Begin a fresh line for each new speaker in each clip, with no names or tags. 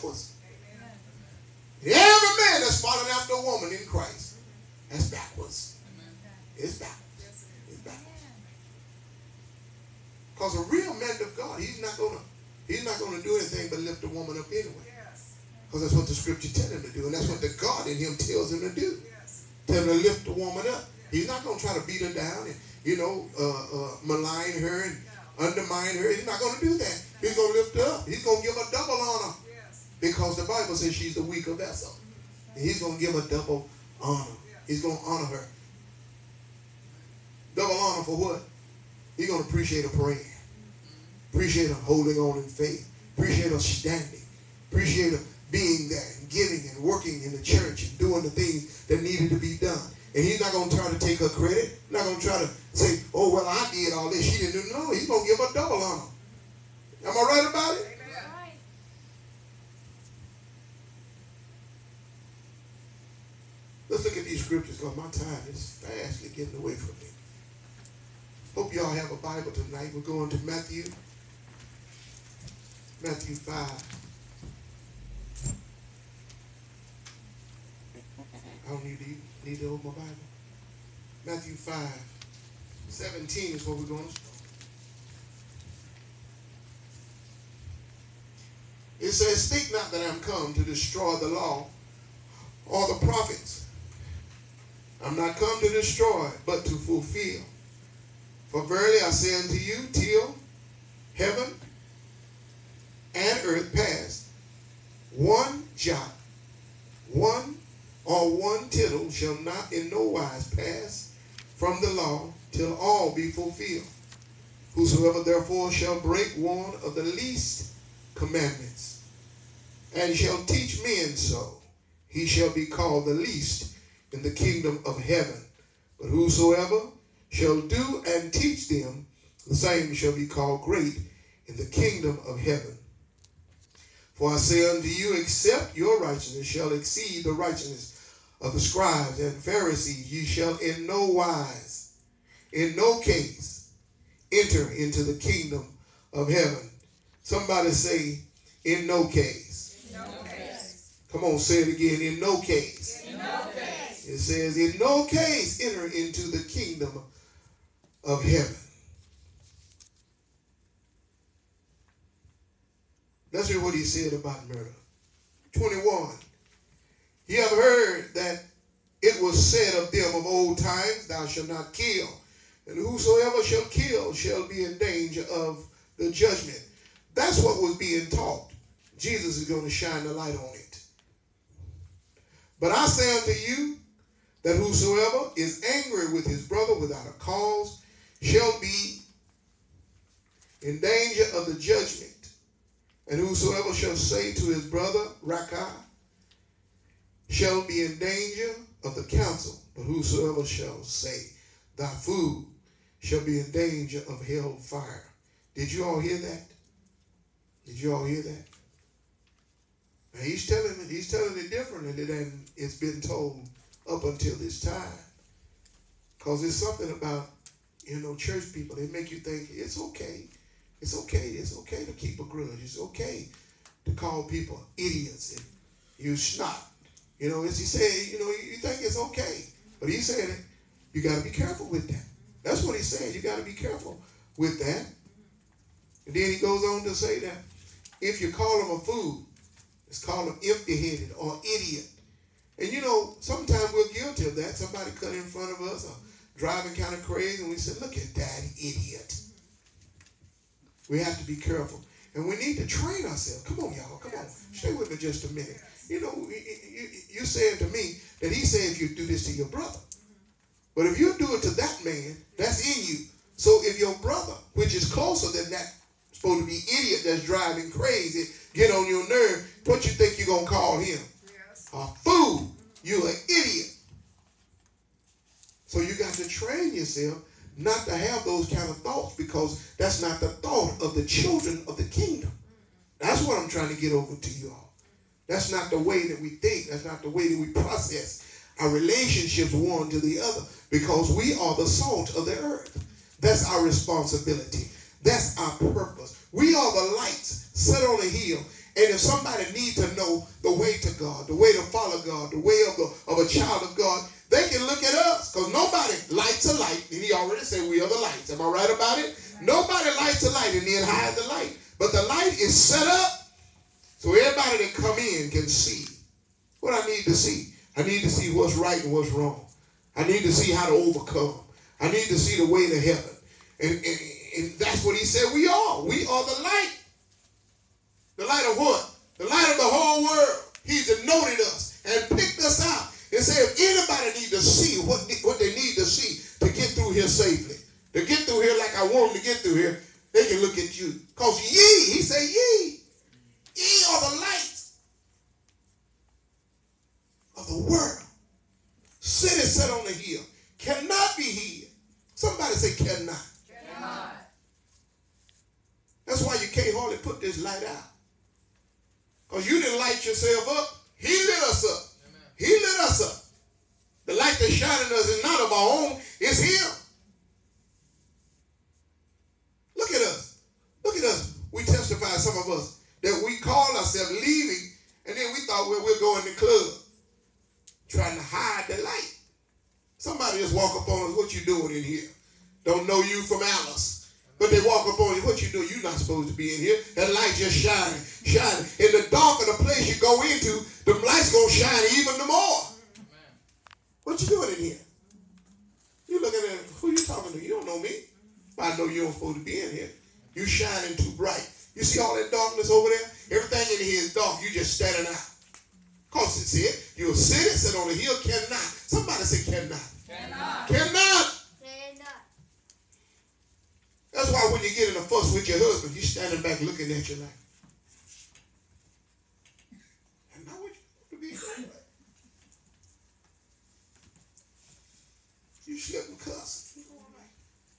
backwards. And every man that's following after a woman in Christ, that's backwards. It's backwards. It's backwards. Because a real man of God, he's not gonna do anything but lift a woman up anyway. Because that's what the scripture tells him to do, and that's what the God in him tells him to do. Tell him to lift the woman up. He's not going to try to beat her down and, malign her and undermine her. He's not going to do that. He's going to lift her up. He's going to give her double honor. Because the Bible says she's the weaker vessel. And he's going to give her double honor. He's going to honor her. Double honor for what? He's going to appreciate her praying. Appreciate her holding on in faith. Appreciate her standing. Appreciate her being there and giving and working in the church and doing the things that needed to be done. And he's not going to try to take her credit. He's not going to try to say, oh, well, I did all this. She didn't do. No, he's going to give her double honor. Am I right about it?
Amen.
Let's look at these scriptures because my time is fastly getting away from me. Hope y'all have a Bible tonight. We're going to Matthew 5. I don't need to open my Bible. Matthew 5:17 is what we're going to start. It says, think not that I'm come to destroy the law or the prophets. I'm not come to destroy, but to fulfill. For verily I say unto you, till heaven and earth pass, one jot, one tittle shall not in no wise pass from the law till all be fulfilled. Whosoever therefore shall break one of the least commandments and shall teach men so, he shall be called the least in the kingdom of heaven. But whosoever shall do and teach them, the same shall be called great in the kingdom of heaven. For I say unto you, except your righteousness shall exceed the righteousness of the scribes and Pharisees, ye shall in no wise, in no case, enter into the kingdom of heaven. Somebody say, in no case.
In no case.
Come on, say it again, in no case.
In no case.
It says, in no case enter into the kingdom of heaven. Let's hear what he said about murder. 21. You have heard that it was said of them of old times, thou shalt not kill. And whosoever shall kill shall be in danger of the judgment. That's what was being taught. Jesus is going to shine the light on it. But I say unto you that whosoever is angry with his brother without a cause shall be in danger of the judgment. And whosoever shall say to his brother, Raca, shall be in danger of the council. But whosoever shall say, thy food, shall be in danger of hell fire. Did you all hear that? Did you all hear that? Now he's telling it differently than it's been told up until this time. Because there's something about, church people, they make you think it's okay. It's okay. It's okay to keep a grudge. It's okay to call people idiots and you snot. As he said, you think it's okay. But he said it, you got to be careful with that. That's what he said. You got to be careful with that. And then he goes on to say that if you call them a fool, it's called them empty-headed or idiot. And sometimes we're guilty of that. Somebody cut in front of us or driving kind of crazy and we say, look at that idiot. We have to be careful. And we need to train ourselves. Come on, y'all. Come on. Stay with me just a minute. You said to me that he said you do this to your brother. But if you do it to that man, that's in you. So if your brother, which is closer than that, supposed to be idiot that's driving crazy, get on your nerve, what you think you're going to call him?
Yes.
A fool. You're an idiot. So you got to train yourself not to have those kind of thoughts because that's not the thought of the children of the kingdom. That's what I'm trying to get over to you all. That's not the way that we think. That's not the way that we process our relationships one to the other because we are the salt of the earth. That's our responsibility. That's our purpose. We are the lights set on a hill And if somebody needs to know the way to God, the way to follow God, the way of a child of God, they can look at us. Because nobody lights a light, and he already said we are the lights. Am I right about it? Right. Nobody lights a light and then hides the light. But the light is set up so everybody that come in can see what I need to see. I need to see what's right and what's wrong. I need to see how to overcome. I need to see the way to heaven. And that's what he said we are. We are the light. The light of what? The light of the whole world. He's denoted us and picked us out and said if anybody need to see what they need to see to get through here safely, to get through here like I want them to get through here, they can look at you. Because ye, he said ye are the light of the world. City set on the hill cannot be hid. Somebody say cannot.
Cannot.
That's why you can't hardly put this light out. Because you didn't light yourself up. He lit us up. Amen. He lit us up. The light that's shining us is not of our own. It's him. Look at us. Look at us. We testify, some of us, that we call ourselves leaving, and then we thought we'll go in the club trying to hide the light. Somebody just walk up on us, what you doing in here? Don't know you from Alice. But they walk up on you, what you doing? You're not supposed to be in here. That light just shining. In the darker the place you go into, the light's going to shine even the more. Amen. What you doing in here? You looking at, who you talking to? You don't know me. I know you don't supposed to be in here. You shining too bright. You see all that darkness over there? Everything in here is dark. You just standing out. Cause it's it. You're a city set on the hill cannot. Somebody say cannot.
Cannot.
Cannot. That's why when you get in a fuss with your husband, he's standing back looking at you like, and now what you be doing? You slip and cuss. You're going like,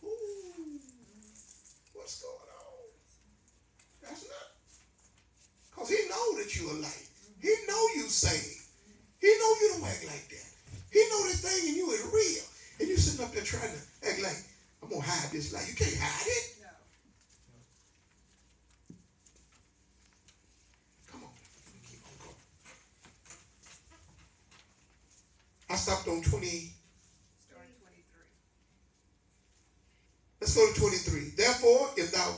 ooh, what's going on? That's not. Because he know that you are light. He know you saved. He know you don't act like that. He know that thing in you is real. And you sitting up there trying to act like, I'm going to hide this light. You can't hide it. No. Come on. Keep on going. I stopped on 20.
Starting 23.
Let's go to 23. Therefore, if thou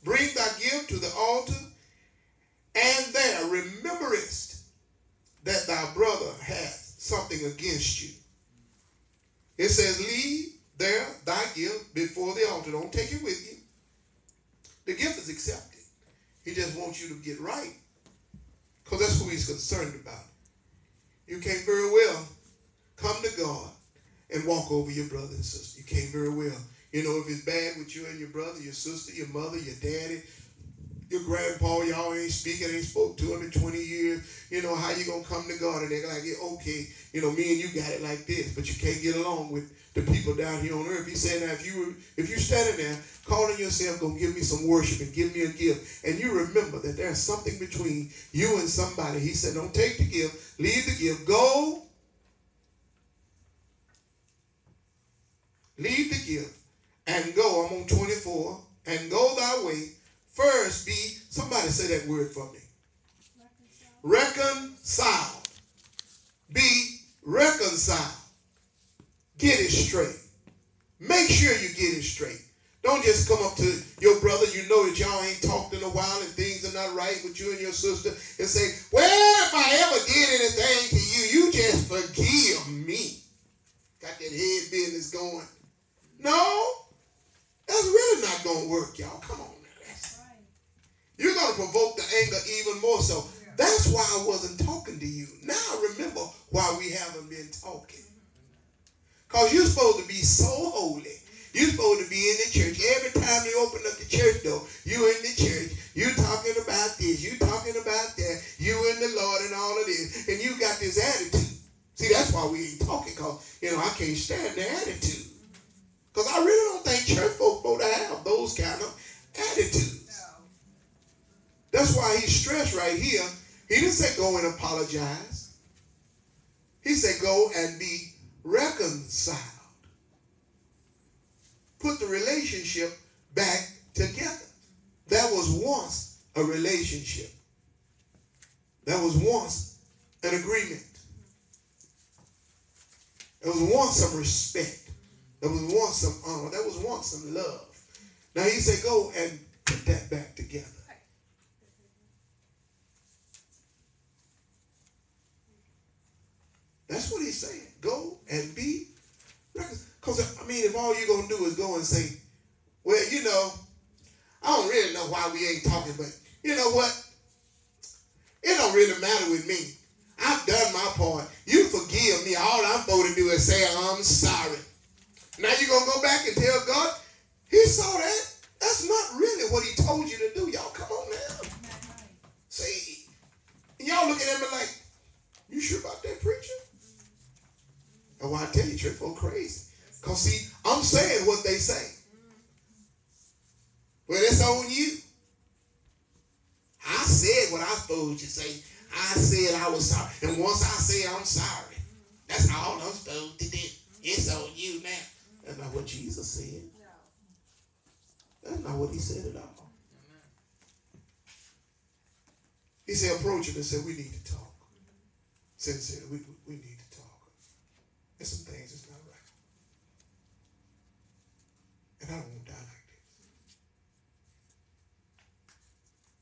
bring thy gift to the altar, and there rememberest that thy brother hath something against you. It says, leave there thy gift before the altar. Don't take it with you. The gift is accepted. He just wants you to get right. Because that's who he's concerned about. You can't very well come to God and walk over your brother and sister. You can't very well. You know, if it's bad with you and your brother, your sister, your mother, your daddy, your grandpa, y'all ain't speaking, ain't spoke to him in 20 years. You know, how you going to come to God and they're like, okay, you know, me and you got it like this, but you can't get along with the people down here on earth. He said, now, if you're standing there calling yourself, go give me some worship and give me a gift, and you remember that there's something between you and somebody. He said, don't take the gift, leave the gift, go. Leave the gift and go. I'm on 24. And go thy way. First be, somebody say that word for me. Reconciled. Be reconciled. Get it straight. Make sure you get it straight. Don't just come up to your brother, you know that y'all ain't talked in a while and things are not right with you and your sister, and say, well, if I ever did anything to you, you just forgive me. Got that head business going. No, that's really not going to work, y'all. Come on now. You're going to provoke the anger even more so. That's why I wasn't talking to you. Now I remember why we haven't been talking. Because you're supposed to be so holy. You're supposed to be in the church. Every time you open up the church door, you in the church. You talking about this. You talking about that. You and the Lord and all of this. And you got this attitude. See, that's why we ain't talking. Because, I can't stand the attitude. Because I really don't think church folks supposed to have those kind of attitudes. That's why he stressed right here. He didn't say go and apologize. He said go and be reconciled. Put the relationship back together. That was once a relationship. There was once an agreement. There was once some respect. There was once some honor. There was once some love. Now he said, go and put that back together. That's what he's saying. Go and be reconciled. Because, I mean, if all you're going to do is go and say, well, you know, I don't really know why we ain't talking, but you know what? It don't really matter with me. I've done my part. You forgive me. All I'm supposed to do is say I'm sorry. Now you're going to go back and tell God, he saw that. That's not really what he told you to do. Y'all come on now. See, and y'all look at him like, you sure about that, preacher? And why I tell you, church folk crazy. Because see, I'm saying what they say. Well, it's on you. I said what I supposed to say. I said I was sorry. And once I say I'm sorry, that's all I'm supposed to do. It's on you now. That's not what Jesus said. That's not what he said at all. He said, approach him and said, we need to talk. Sincerely, we need to talk. There's some things that's not right. And I don't want to die like this.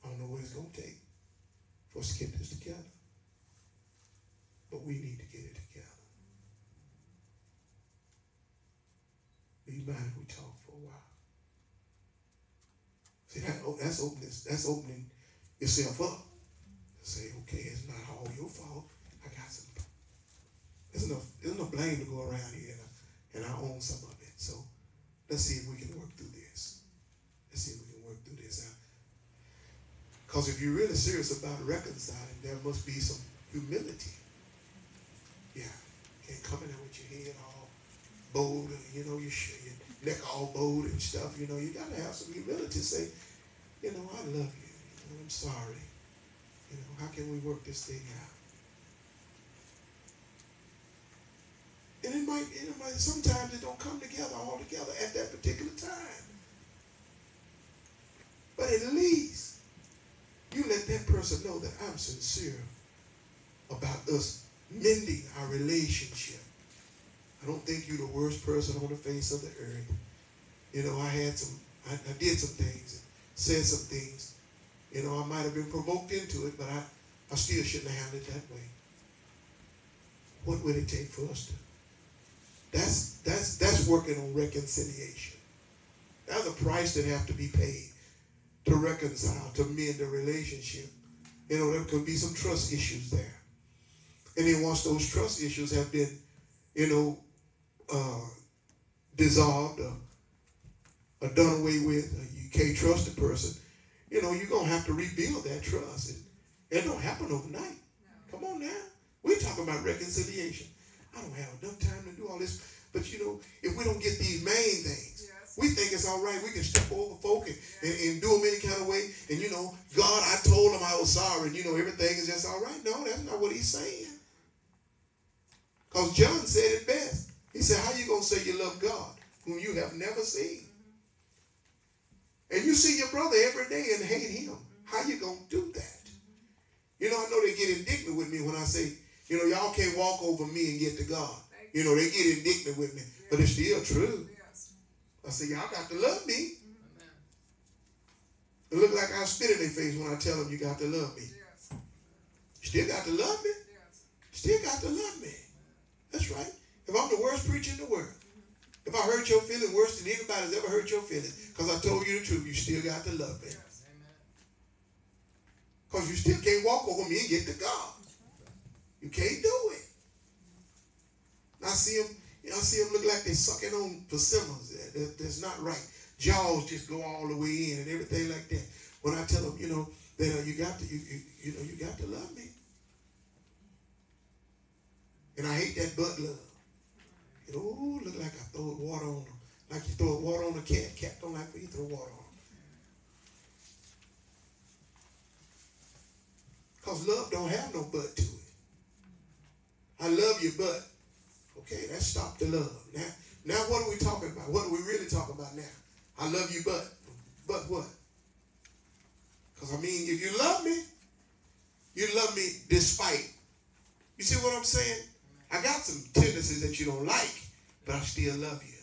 I don't know what it's going to take for us to get this together. But we need to get it together. Do you mind if we talk for a while? See, that's opening yourself up. Say, okay, it's not all your fault. I got some. There's enough blame to go around here, and I own some of it. So let's see if we can work through this. Let's see if we can work through this out. Because if you're really serious about reconciling, there must be some humility. Yeah, you can't come in there with your head all bowed, and your neck all bowed and stuff. You got to have some humility. Say, I love you. I'm sorry. How can we work this thing out? And it might sometimes it don't come together all together at that particular time. But at least you let that person know that I'm sincere about us mending our relationship. I don't think you're the worst person on the face of the earth. I did some things, said some things. I might have been provoked into it, but I still shouldn't have handled it that way. What would it take for us to? That's working on reconciliation. There's a price that have to be paid to reconcile, to mend a relationship. There could be some trust issues there. And then once those trust issues have been, dissolved or done away with, you can't trust the person, you're going to have to rebuild that trust. And it don't happen overnight. No. Come on now. We're talking about reconciliation. I don't have enough time to do all this. But, if we don't get these main things, we think it's all right. We can step over folk and do them any kind of way. And, God, I told him I was sorry. And, everything is just all right. No, that's not what he's saying. Because John said it best. He said, how you going to say you love God whom you have never seen? And you see your brother every day and hate him. How you going to do that? I know they get indignant with me when I say, y'all can't walk over me and get to God. They get indignant with me. But it's still true. I say, y'all got to love me. It look like I spit in their face when I tell them you got to love me. Still got to love me. Still got to love me. That's right. If I'm the worst preacher in the world, if I hurt your feelings worse than anybody's ever hurt your feelings, because I told you the truth, you still got to love me. Because you still can't walk over me and get to God. You can't do it. I see them look like they're sucking on persimmons. That's not right. Jaws just go all the way in and everything like that. When I tell them, that you got to love me. And I hate that butt love. Look like I throw water on them. Like you throw water on a cat. Cat don't like when you throw water on them. Because love don't have no butt to it. I love you, but okay, let's stop the love. Now what are we talking about? What are we really talking about now? I love you, but what? Because if you love me, You love me despite. You see what I'm saying? I got some tendencies that you don't like, but I still love you.